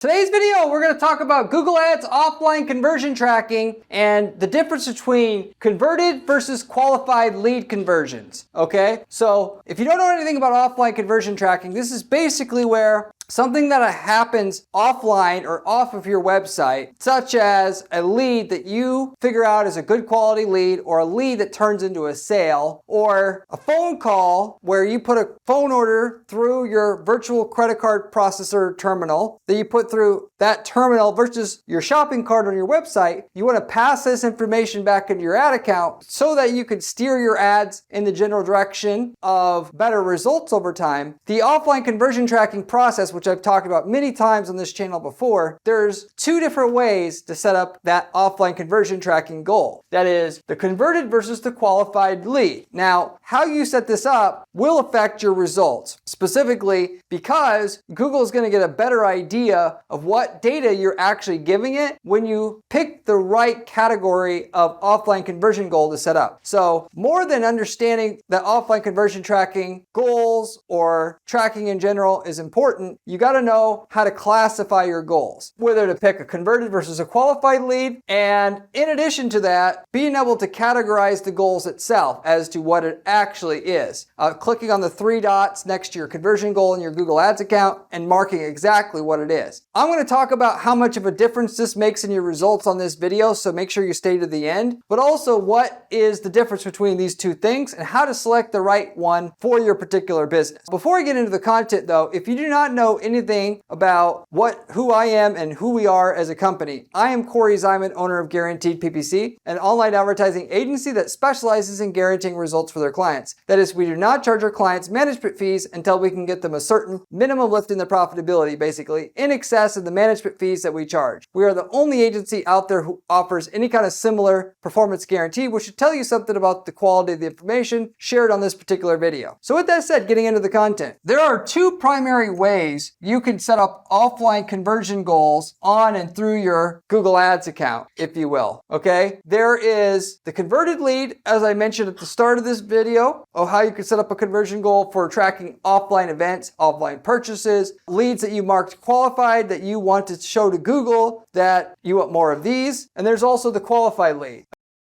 Today's video, we're going to talk about Google Ads offline conversion tracking and the difference between converted versus qualified lead conversions. Okay, so if you don't know anything about offline conversion tracking, this is basically where something that happens offline or off of your website, such as a lead that you figure out is a good quality lead, or a lead that turns into a sale, or a phone call where you put a phone order through your virtual credit card processor terminal that you put through that terminal versus your shopping cart on your website. You want to pass this information back into your ad account so that you can steer your ads in the general direction of better results over time. The offline conversion tracking process, which I've talked about many times on this channel before, there's two different ways to set up that offline conversion tracking goal. That is the converted versus the qualified lead. Now, how you set this up will affect your results, specifically because Google is going to get a better idea of what data you're actually giving it when you pick the right category of offline conversion goal to set up. So more than understanding that offline conversion tracking goals or tracking in general is important, you got to know how to classify your goals, whether to pick a converted versus a qualified lead, and in addition to that, being able to categorize the goals itself as to what it actually is. Clicking on the three dots next to your conversion goal in your Google Ads account and marking exactly what it is. I'm going to talk about how much of a difference this makes in your results on this video, so make sure you stay to the end, but also what is the difference between these two things and how to select the right one for your particular business. Before I get into the content though, if you do not know anything about who I am and who we are as a company, I am Corey Zyman, owner of Guaranteed PPC, an online advertising agency that specializes in guaranteeing results for their clients. That is, we do not charge our clients management fees until we can get them a certain minimum lift in their profitability, basically in excess of the management fees that we charge. We are the only agency out there who offers any kind of similar performance guarantee, which should tell you something about the quality of the information shared on this particular video. So with that said, getting into the content, there are two primary ways you can set up offline conversion goals on and through your Google Ads account, if you will. Okay, there is the converted lead, as I mentioned at the start of this video, of how you can set up a conversion goal for tracking offline events, offline purchases, leads that you marked qualified that you want to show to Google that you want more of these, and there's also the qualified lead.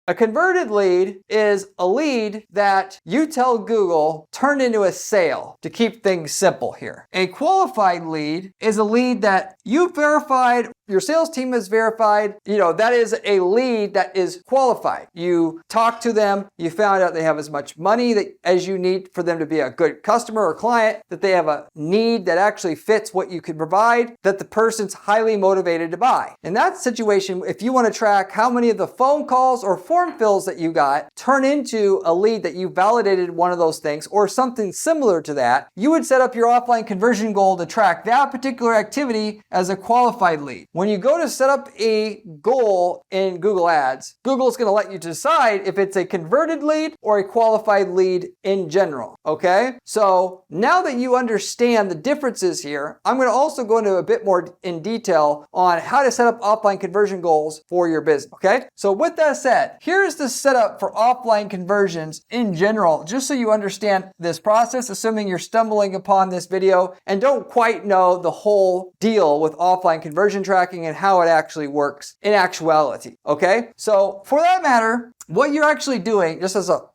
A converted lead is a lead that you tell Google turned into a sale, to keep things simple here. A qualified lead is a lead that you verified, your sales team has verified, that is a lead that is qualified. You talked to them, you found out they have as much money as you need for them to be a good customer or client, that they have a need that actually fits what you could provide, that the person's highly motivated to buy. In that situation, if you want to track how many of the phone calls or form fills that you got turn into a lead that you validated one of those things or something similar to that, you would set up your offline conversion goal to track that particular activity as a qualified lead. When you go to set up a goal in Google Ads, Google's going to let you decide if it's a converted lead or a qualified lead in general. Okay? So now that you understand the differences here, I'm going to also go into a bit more in detail on how to set up offline conversion goals for your business. Okay? So with that said, here's the setup for offline conversions in general, just so you understand this process, assuming you're stumbling upon this video and don't quite know the whole deal with offline conversion tracking and how it actually works in actuality. Okay? So for that matter, what you're actually doing, just as on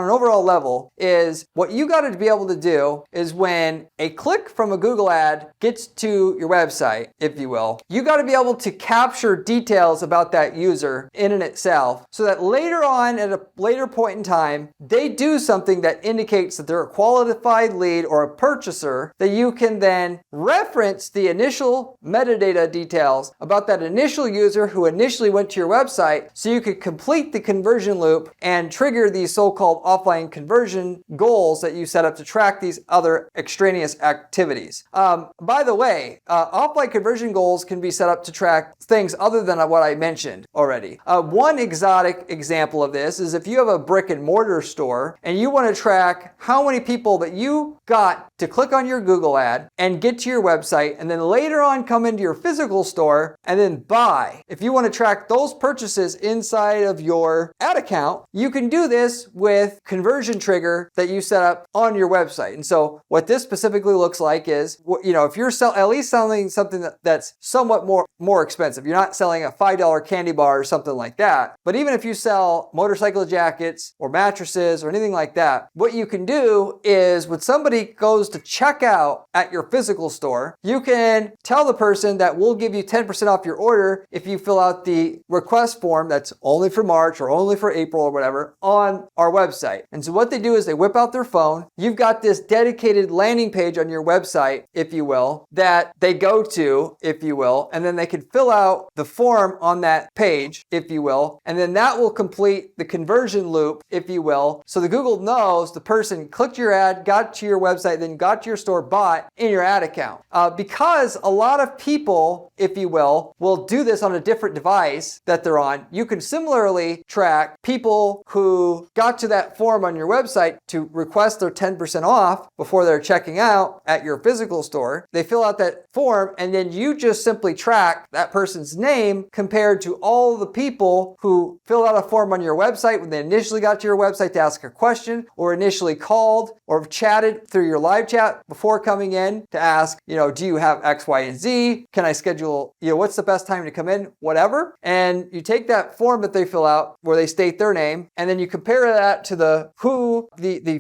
an overall level, is what you got to be able to do is when a click from a Google ad gets to your website, if you will, you got to be able to capture details about that user in and itself so that later on at a later point in time, they do something that indicates that they're a qualified lead or a purchaser, that you can then reference the initial metadata details about that initial user who initially went to your website so you could complete the conversion loop and trigger these so-called offline conversion goals that you set up to track these other extraneous activities. By the way, offline conversion goals can be set up to track things other than what I mentioned already. One exotic example of this is if you have a brick and mortar store and you want to track how many people that you got to click on your Google ad and get to your website and then later on come into your physical store and then buy. If you want to track those purchases inside of your your ad account, you can do this with conversion trigger that you set up on your website. And so what this specifically looks like is, if you're at least selling something that's somewhat more expensive, you're not selling a $5 candy bar or something like that. But even if you sell motorcycle jackets or mattresses or anything like that, what you can do is when somebody goes to check out at your physical store, you can tell the person that we'll give you 10% off your order if you fill out the request form that's only for March or only for April or whatever on our website. And so what they do is they whip out their phone. You've got this dedicated landing page on your website, if you will, that they go to, if you will, and then they can fill out the form on that page, if you will, and then that will complete the conversion loop, if you will. So the Google knows the person clicked your ad, got to your website, then got to your store, bought in your ad account. Because a lot of people, if you will do this on a different device that they're on, you can similarly track people who got to that form on your website to request their 10% off before they're checking out at your physical store. They fill out that form, and then you just simply track that person's name compared to all the people who filled out a form on your website when they initially got to your website to ask a question, or initially called or chatted through your live chat before coming in to ask, do you have X, Y, and Z? Can I schedule, what's the best time to come in? Whatever. And you take that form that they fill out where they state their name, and then you compare that to the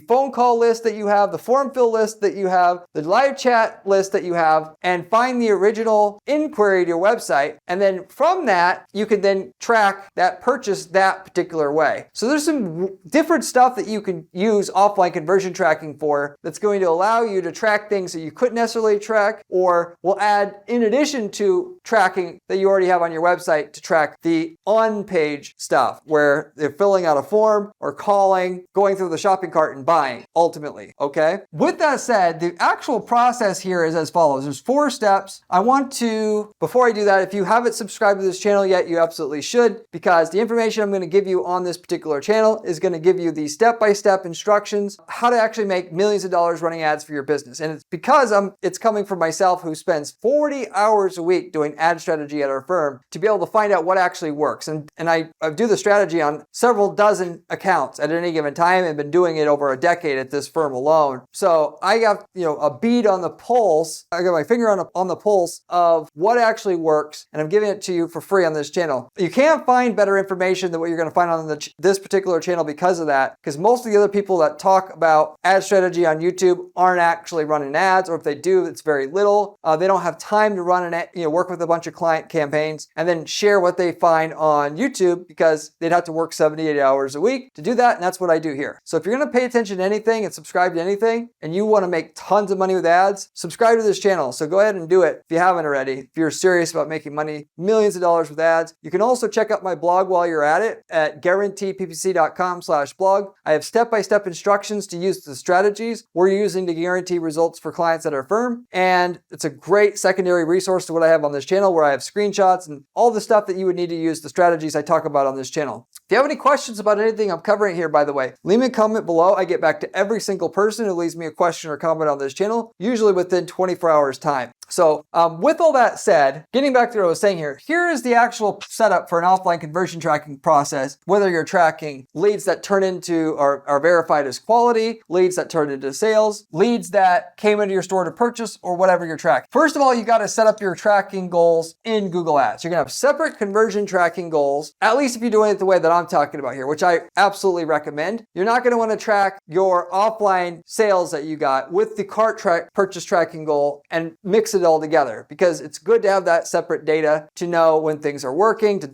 phone call list that you have, the form fill list that you have, the live chat list that you have, and find the original inquiry to your website. And then from that, you can then track that purchase that particular way. So there's some different stuff that you can use offline conversion tracking for that's going to allow you to track things that you couldn't necessarily track, or will add in addition to tracking that you already have on your website to track the on-page stuff where they're filling out a form or calling, going through the shopping cart and buying ultimately, okay? With that said, the actual process here is as follows. There's 4 steps. Before I do that, if you haven't subscribed to this channel yet, you absolutely should, because the information I'm going to give you on this particular channel is going to give you the step-by-step instructions how to actually make millions of dollars running ads for your business. And it's because it's coming from myself, who spends 40 hours a week doing ad strategy at our firm, to be able to find out what actually works. And I do the strategy on several dozen accounts at any given time, and been doing it over a decade at this firm alone. So I got a bead on the pulse. I got my finger on the pulse of what actually works, and I'm giving it to you for free on this channel. You can't find better information than what you're going to find on this particular channel because of that, because most of the other people that talk about ad strategy on YouTube aren't actually running ads, or if they do, it's very little. They don't have time to run work with a bunch of client campaigns and then share what they find on YouTube, because they'd have to work 78 hours a week to do that, and that's what I do here. So if you're going to pay attention to anything and subscribe to anything, and you want to make tons of money with ads, subscribe to this channel. So go ahead and do it if you haven't already. If you're serious about making money, millions of dollars with ads. You can also check out my blog while you're at it at guaranteeppc.com/blog. I have step-by-step instructions to use the strategies we're using to guarantee results for clients at our firm. And it's a great secondary resource to what I have on this channel, where I have screenshots and all the stuff that you would need to use the strategies I talk about on this channel. If you have any questions about anything I'm covering here, by the way, leave me a comment below. I get back to every single person who leaves me a question or comment on this channel, usually within 24 hours time. So with all that said, getting back to what I was saying here is the actual setup for an offline conversion tracking process, whether you're tracking leads that turn into or are verified as quality, leads that turn into sales, leads that came into your store to purchase, or whatever you're tracking. First of all, you got to set up your tracking goals in Google Ads. You're going to have separate conversion tracking goals, at least if you're doing it the way that I'm talking about here, which I absolutely recommend. You're not going to want to track your offline sales that you got with the cart purchase tracking goal and mix it all together, because it's good to have that separate data to know when things are working, to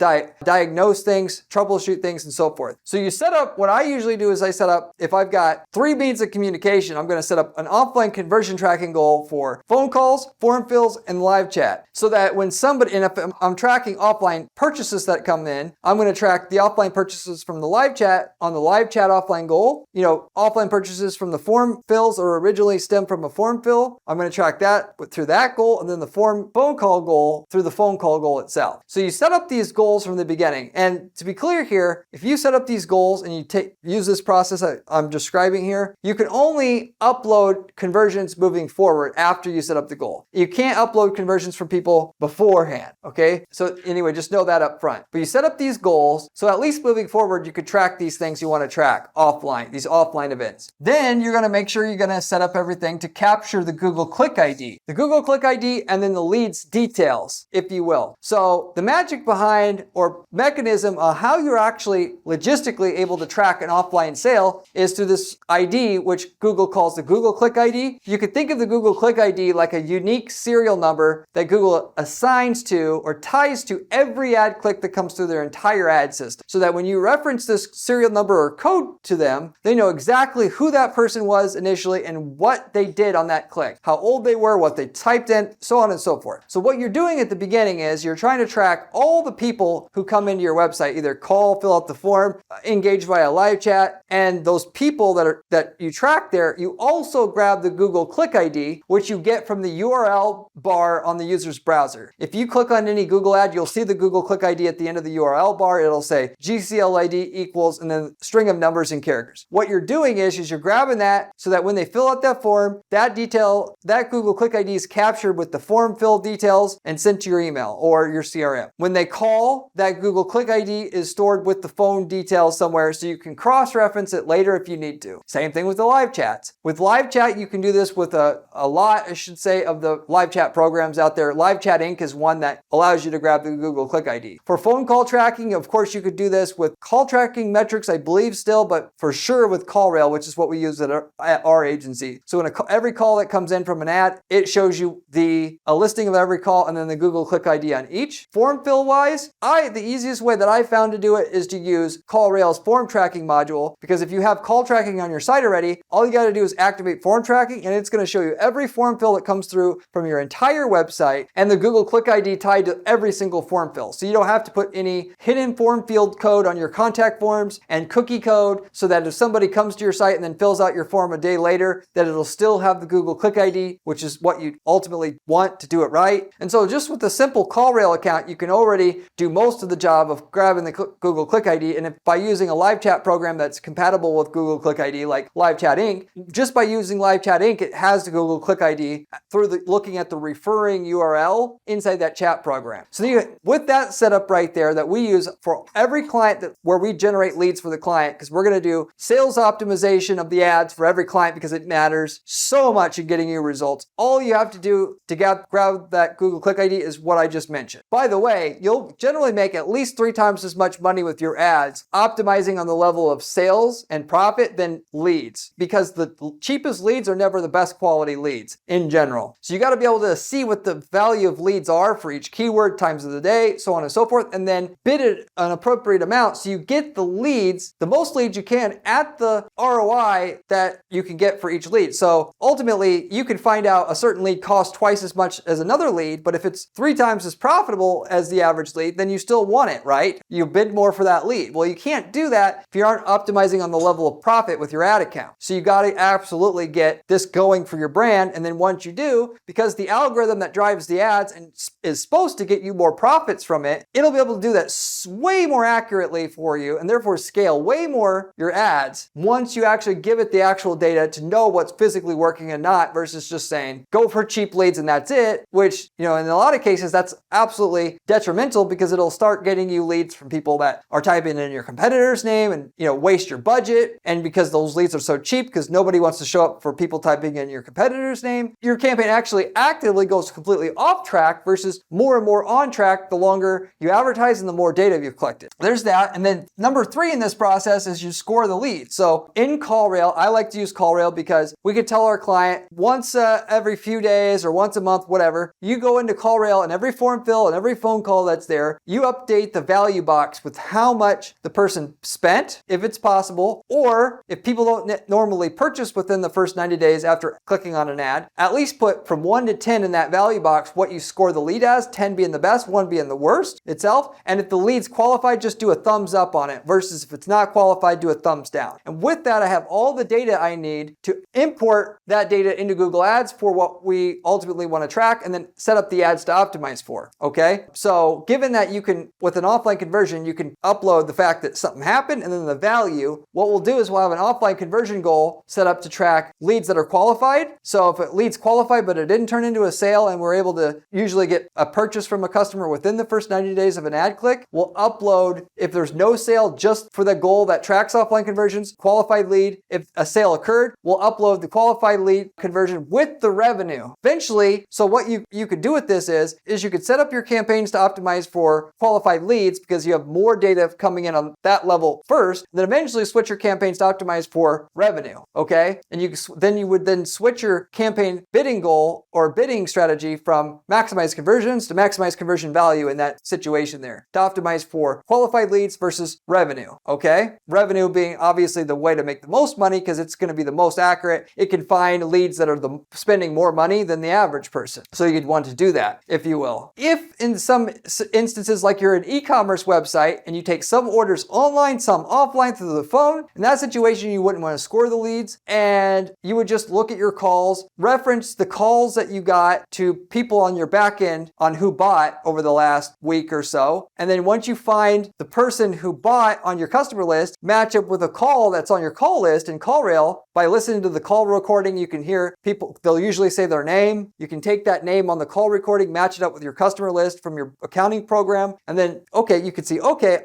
diagnose things, troubleshoot things, and so forth. So you set up, what I usually do is I set up, if I've got 3 means of communication, I'm going to set up an offline conversion tracking goal for phone calls, form fills, and live chat. So that when somebody, and if I'm tracking offline purchases that come in, I'm going to track the offline purchases from the live chat on the live chat offline goal. Offline purchases from the form fills or originally stem from a form fill, I'm going to track that through that goal and then the phone call goal through the phone call goal itself. So you set up these goals from the beginning. And to be clear here, if you set up these goals and you use this process I'm describing here, you can only upload conversions moving forward after you set up the goal. You can't upload conversions from people beforehand, okay? So anyway, just know that up front. But you set up these goals, so at least moving forward, you could track these things you want to track offline, these offline events. Then you're going to make sure you're going to set up everything to capture the Google Click ID. The Google Click ID and then the leads details, if you will. So the magic behind or mechanism of how you're actually logistically able to track an offline sale is through this ID, which Google calls the Google Click ID. You could think of the Google Click ID like a unique serial number that Google assigns to or ties to every ad click that comes through their entire ad system. So that when you reference this serial number or code to them, they know exactly who that person was initially and what they did on that click, how old they were, what they typed in, so on and so forth. So what you're doing at the beginning is you're trying to track all the people who come into your website, either call, fill out the form, engage via live chat, and those people that you track there, you also grab the Google Click ID, which you get from the URL bar on the user's browser. If you click on any Google ad, you'll see the Google Click ID at the end of the URL bar. It'll say GCLID equals and then string of numbers and characters. What you're doing is you're grabbing that so that when they fill out that form, that Google Click ID is captured with the form fill details and sent to your email or your CRM. When they call, that Google Click ID is stored with the phone details somewhere so you can cross-reference it later if you need to. Same thing with the live chats. With live chat, you can do this with a lot, I should say, of the live chat programs out there. Live Chat Inc. is one that allows you to grab the Google Click ID. For phone call tracking, of course, you could do this with call tracking metrics, I believe still, but for sure with CallRail, which is what we use at our agency. So when every call that comes in from an ad, it shows you a listing of every call and then the Google Click ID on each. Form fill wise, the easiest way that I found to do it is to use CallRail's form tracking module, because if you have call tracking on your site already, all you got to do is activate form tracking and it's going to show you every form fill that comes through from your entire website and the Google Click ID tied to every single form fill. So you don't have to put any hidden form field code on your contact forms and cookie code so that if somebody comes to your site and then fills out your form a day later, that it'll still have the Google Click ID, which is what you ultimately want to do it right. And so just with a simple CallRail account, you can already do most of the job of grabbing the Google Click ID. And if by using a live chat program that's compatible with Google Click ID, like Live Chat Inc., just by using Live Chat Inc., it has the Google Click ID through looking at the referring URL inside that chat program. So with that setup right there that we use for every client where we generate leads for the client, because we're going to do sales optimization of the ads for every client because it matters so much in getting you results. All you have to do to grab that Google Click ID is what I just mentioned. By the way, you'll generally make at least 3 times as much money with your ads optimizing on the level of sales and profit than leads, because the cheapest leads are never the best quality leads in general. So you got to be able to see what the value of leads are for each keyword, times of the day, so on and so forth, and then bid it an appropriate amount so you get the leads, the most leads you can at the ROI that you can get for each lead. So ultimately, you can find out a certain lead costs twice as much as another lead, but if it's 3 times as profitable as the average lead, then you still want it, right? You bid more for that lead. Well, you can't do that if you aren't optimizing on the level of profit with your ad account. So you got to absolutely get this going for your brand. And then once you do, because the algorithm that drives the ads and is supposed to get you more profits from it, it'll be able to do that way more accurately for you and therefore scale way more your ads once you actually give it the actual data to know what's physically working and not, versus just saying, go for cheap leads and that's it, which, in a lot of cases, that's absolutely detrimental because it'll start getting you leads from people that are typing in your competitor's name and, waste your budget. And because those leads are so cheap, because nobody wants to show up for people typing in your competitor's name, your campaign actually actively goes completely off track versus more and more on track the longer you advertise and the more data you've collected. There's that. And then number 3 in this process is you score the lead. So in CallRail, I like to use CallRail because we could tell our client once every few days or once a month, whatever, you go into CallRail and every form fill and every phone call that's there, you update the value box with how much the person spent, if it's possible, or if people don't normally purchase within the first 90 days after clicking on an ad, at least put from 1 to 10 in that value box what you score the lead as, 10 being the best, 1 being the worst itself. And if the lead's qualified, just do a thumbs up on it, versus if it's not qualified, do a thumbs down. And with that, I have all the data I need to import that data into Google Ads for what we ultimately ultimately want to track and then set up the ads to optimize for, okay? So given that you can, with an offline conversion, you can upload the fact that something happened and then the value, what we'll do is we'll have an offline conversion goal set up to track leads that are qualified. So if it leads qualified but it didn't turn into a sale and we're able to usually get a purchase from a customer within the first 90 days of an ad click, we'll upload, if there's no sale, just for the goal that tracks offline conversions, qualified lead. If a sale occurred, we'll upload the qualified lead conversion with the revenue. Eventually, so what you could do with this is you could set up your campaigns to optimize for qualified leads because you have more data coming in on that level first, and then eventually switch your campaigns to optimize for revenue, okay? And you would then switch your campaign bidding goal or bidding strategy from maximize conversions to maximize conversion value in that situation there, to optimize for qualified leads versus revenue, okay? Revenue being obviously the way to make the most money because it's going to be the most accurate. It can find leads that are spending more money than the average person. So you'd want to do that, if you will. If in some instances, like you're an e-commerce website and you take some orders online, some offline through the phone, in that situation, you wouldn't want to score the leads and you would just look at your calls, reference the calls that you got to people on your back end on who bought over the last week or so. And then once you find the person who bought on your customer list, match up with a call that's on your call list in CallRail. By listening to the call recording, you can hear people, they'll usually say their name. You can take that name on the call recording, match it up with your customer list from your accounting program. And then, okay, you can see, okay,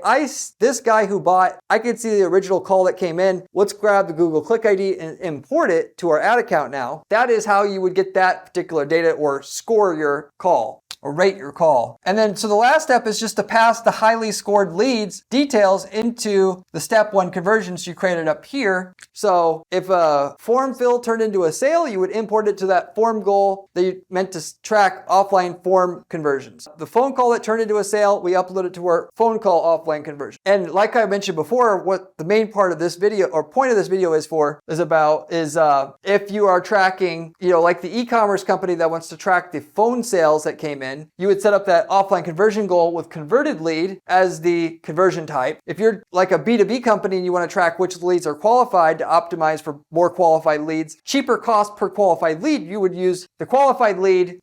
this guy who bought, I can see the original call that came in. Let's grab the Google Click ID and import it to our ad account now. That is how you would get that particular data or score your call or rate your call. And then, so the last step is just to pass the highly scored leads details into the step 1 conversions you created up here. So if a form fill turned into a sale, you would import it to that form goal that you meant to track offline form conversions. The phone call that turned into a sale, we upload it to our phone call offline conversion. And like I mentioned before, what the main part of this video or point of this video is if you are tracking, like the e-commerce company that wants to track the phone sales that came in, you would set up that offline conversion goal with converted lead as the conversion type. If you're like a B2B company and you want to track which leads are qualified to optimize for more qualified leads, cheaper cost per qualified lead, you would use the qualified lead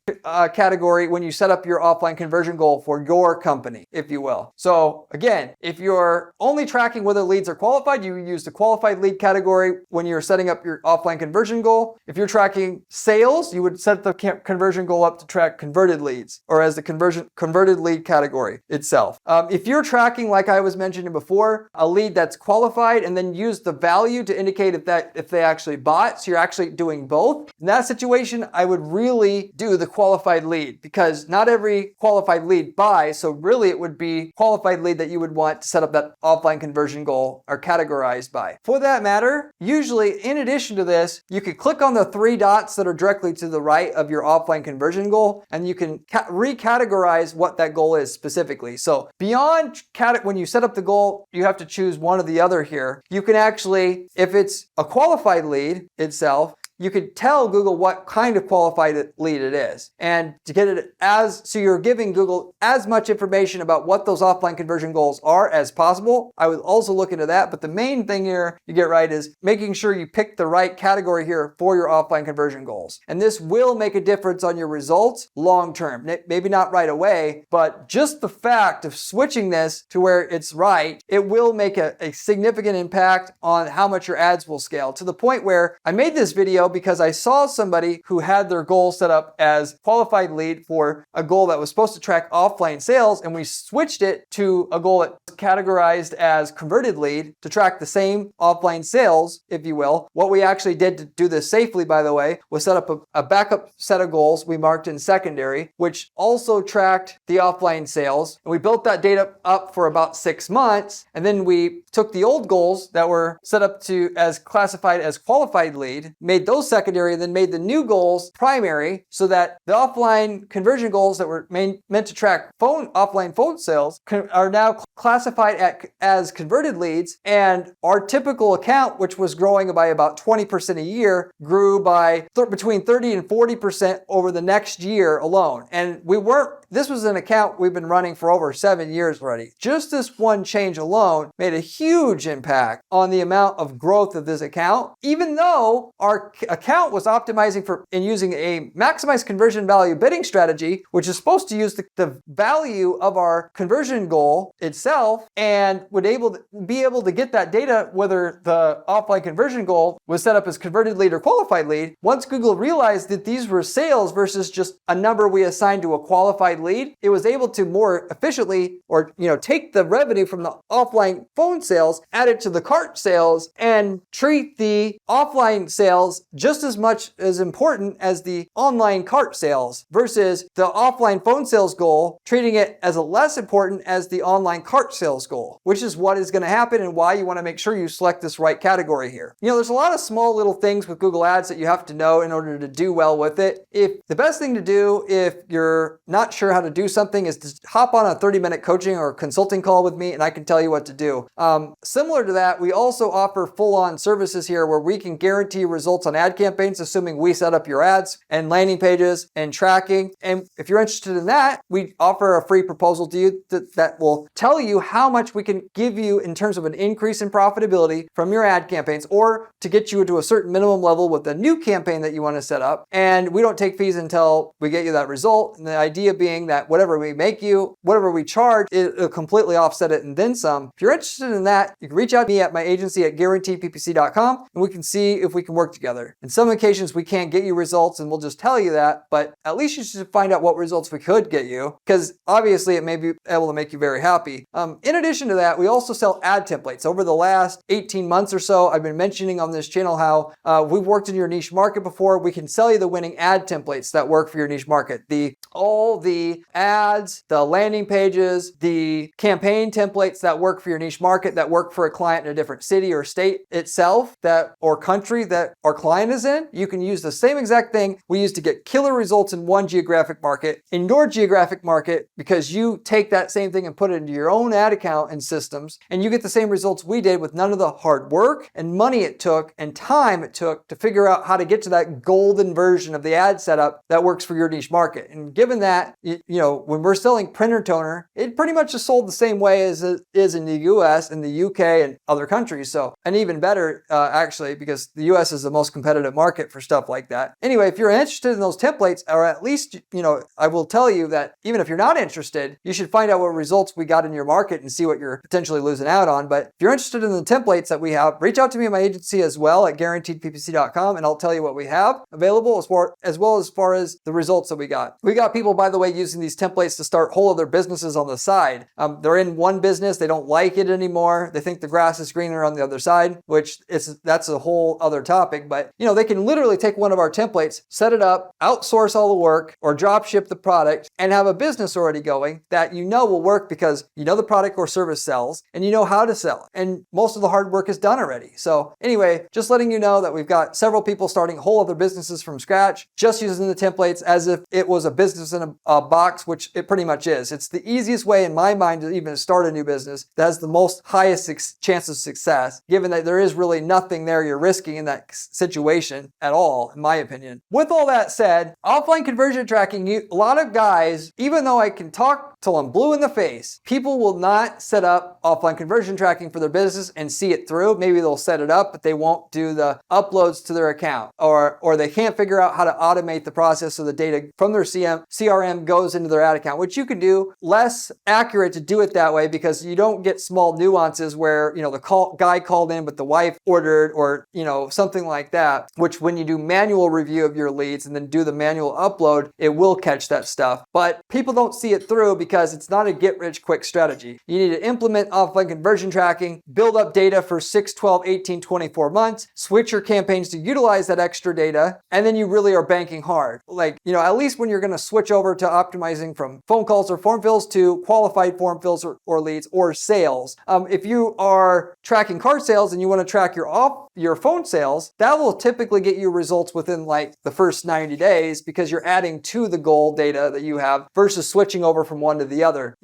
category when you set up your offline conversion goal for your company, if you will. So again, if you're only tracking whether leads are qualified, you use the qualified lead category when you're setting up your offline conversion goal. If you're tracking sales, you would set the conversion goal up to track converted leads, or as the converted lead category itself. If you're tracking, like I was mentioning before, a lead that's qualified and then use the value to indicate if they actually bought, so you're actually doing both. In that situation, I would really do the qualified lead because not every qualified lead buys, so really it would be qualified lead that you would want to set up that offline conversion goal or categorized by. For that matter, usually in addition to this, you could click on the 3 dots that are directly to the right of your offline conversion goal and you can recategorize what that goal is specifically. So beyond when you set up the goal, you have to choose one or the other here. You can actually, if it's a qualified lead itself, you could tell Google what kind of qualified lead it is. And to get it so you're giving Google as much information about what those offline conversion goals are as possible. I would also look into that. But the main thing here you get right is making sure you pick the right category here for your offline conversion goals. And this will make a difference on your results long term. Maybe not right away, but just the fact of switching this to where it's right, it will make a significant impact on how much your ads will scale, to the point where I made this video because I saw somebody who had their goal set up as qualified lead for a goal that was supposed to track offline sales, and we switched it to a goal that was categorized as converted lead to track the same offline sales, if you will. What we actually did to do this safely, by the way, was set up a backup set of goals we marked in secondary, which also tracked the offline sales. And we built that data up for about 6 months, and then we took the old goals that were set up as classified as qualified lead, made those secondary, and then made the new goals primary, so that the offline conversion goals that were meant to track offline phone sales are now classified as converted leads. And our typical account, which was growing by about 20% a year, grew by between 30 and 40% over the next year alone. And this was an account we've been running for over 7 years already. Just this one change alone made a huge impact on the amount of growth of this account, even though our account was optimizing for and using a maximized conversion value bidding strategy, which is supposed to use the value of our conversion goal itself, and would be able to get that data whether the offline conversion goal was set up as converted lead or qualified lead. Once Google realized that these were sales versus just a number we assigned to a qualified lead, it was able to more efficiently, or take the revenue from the offline phone sales, add it to the cart sales, and treat the offline sales just as much as important as the online cart sales, versus the offline phone sales goal, treating it as less important as the online cart sales goal, which is what is going to happen and why you want to make sure you select this right category here. There's a lot of small little things with Google Ads that you have to know in order to do well with it. If the best thing to do if you're not sure how to do something is to hop on a 30-minute coaching or consulting call with me and I can tell you what to do. Similar to that, we also offer full-on services here where we can guarantee results on ad campaigns, assuming we set up your ads and landing pages and tracking. And if you're interested in that, we offer a free proposal to you that will tell you how much we can give you in terms of an increase in profitability from your ad campaigns, or to get you to a certain minimum level with a new campaign that you want to set up. And we don't take fees until we get you that result. And the idea being that whatever we make you, whatever we charge, it'll completely offset it and then some. If you're interested in that, you can reach out to me at my agency at guaranteedppc.com and we can see if we can work together. In some occasions, we can't get you results and we'll just tell you that, but at least you should find out what results we could get you, because obviously it may be able to make you very happy. In addition to that, we also sell ad templates. Over the last 18 months or so, I've been mentioning on this channel how we've worked in your niche market before. We can sell you the winning ad templates that work for your niche market. All the ads, the landing pages, the campaign templates that work for your niche market, that work for a client in a different city or state itself, or country that our client is in. You can use the same exact thing we use to get killer results in one geographic market, in your geographic market, because you take that same thing and put it into your own ad account and systems, and you get the same results we did with none of the hard work and money it took and time it took to figure out how to get to that golden version of the ad setup that works for your niche market. And given that, when we're selling printer toner, it pretty much is sold the same way as it is in the US and the UK and other countries. So, and even better, actually, because the US is the most competitive market for stuff like that. Anyway, if you're interested in those templates, or at least, I will tell you that even if you're not interested, you should find out what results we got in your market and see what you're potentially losing out on. But if you're interested in the templates that we have, reach out to me at my agency as well at guaranteedppc.com and I'll tell you what we have available as well as far as the results that we got. We got people, by the way, using these templates to start whole other businesses on the side. They're in one business, they don't like it anymore. They think the grass is greener on the other side, that's a whole other topic. But they can literally take one of our templates, set it up, outsource all the work, or drop ship the product, and have a business already going that will work because the product or service sells and you know how to sell it. And most of the hard work is done already. So anyway, just letting you know that we've got several people starting whole other businesses from scratch, just using the templates as if it was a business in a box, which it pretty much is. It's the easiest way in my mind to even start a new business that has the most highest chance of success, given that there is really nothing there you're risking in that situation at all, in my opinion. With all that said, offline conversion tracking, a lot of guys, even though I can talk till I'm blue in the face, people will not set up offline conversion tracking for their business and see it through. Maybe they'll set it up, but they won't do the uploads to their account, or they can't figure out how to automate the process so the data from their CRM goes into their ad account, which you can do. Less accurate to do it that way because you don't get small nuances where, the guy called in but the wife ordered, or, something like that, which when you do manual review of your leads and then do the manual upload, it will catch that stuff. But people don't see it through because it's not a get-rich-quick strategy. You need to implement offline conversion tracking, build up data for 6, 12, 18, 24 months, switch your campaigns to utilize that extra data, and then you really are banking hard. At least when you're going to switch over to optimizing from phone calls or form fills to qualified form fills or leads or sales. If you are tracking cart sales and you want to track your phone sales, that will typically get you results within the first 90 days because you're adding to the goal data that you have versus switching over from one to the other.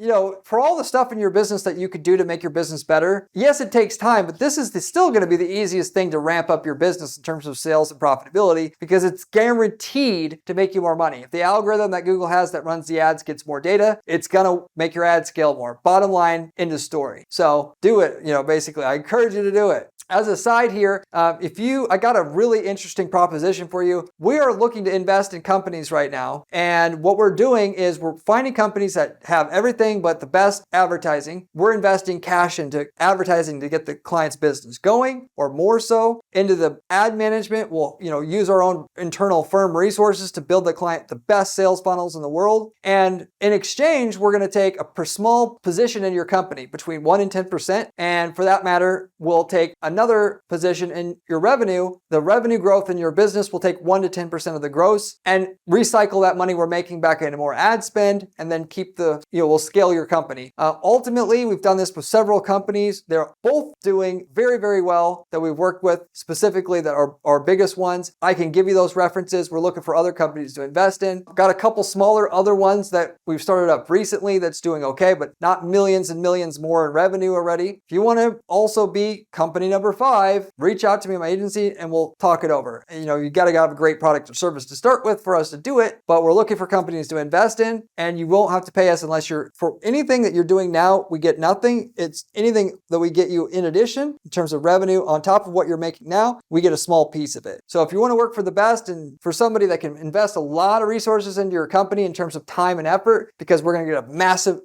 For all the stuff in your business that you could do to make your business better, yes, it takes time, but this is still going to be the easiest thing to ramp up your business in terms of sales and profitability because it's guaranteed to make you more money. If the algorithm that Google has that runs the ads gets more data, it's going to make your ad scale more. Bottom line, end of story. So do it. Basically, I encourage you to do it. as a side here, I got a really interesting proposition for you. We are looking to invest in companies right now. And what we're doing is we're finding companies that have everything but the best advertising. We're investing cash into advertising to get the client's business going, or more so into the ad management. We'll, use our own internal firm resources to build the client the best sales funnels in the world. And in exchange, we're going to take a small position in your company between 1 and 10%. And for that matter, we'll take another position in your revenue. The revenue growth in your business will take 1 to 10% of the gross and recycle that money we're making back into more ad spend, and then keep we'll scale your company. Ultimately, we've done this with several companies. They're both doing very, very well that we've worked with, specifically that are our biggest ones. I can give you those references. We're looking for other companies to invest in. I've got a couple smaller other ones that we've started up recently that's doing okay, but not millions and millions more in revenue already. If you want to also be company number 5, reach out to me in my agency and we'll talk it over. And, you got to have a great product or service to start with for us to do it, but we're looking for companies to invest in, and you won't have to pay us unless for anything that you're doing now, we get nothing. It's anything that we get you in addition in terms of revenue on top of what you're making now, we get a small piece of it. So if you want to work for the best and for somebody that can invest a lot of resources into your company in terms of time and effort, because we're going to get a massive,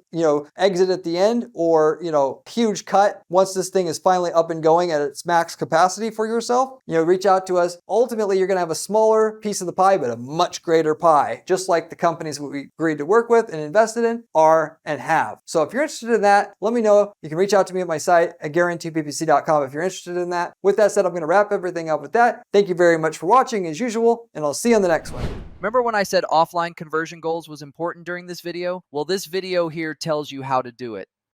exit at the end, or, huge cut once this thing is finally up and going at its max capacity for yourself, reach out to us. Ultimately, you're going to have a smaller piece of the pie, but a much greater pie, just like the companies we agreed to work with and invested in are and have. So if you're interested in that, let me know. You can reach out to me at my site at guaranteeppc.com if you're interested in that. With that said, I'm going to wrap everything up with that. Thank you very much for watching as usual, and I'll see you on the next one. Remember when I said offline conversion goals was important during this video? Well, this video here tells you how to do it.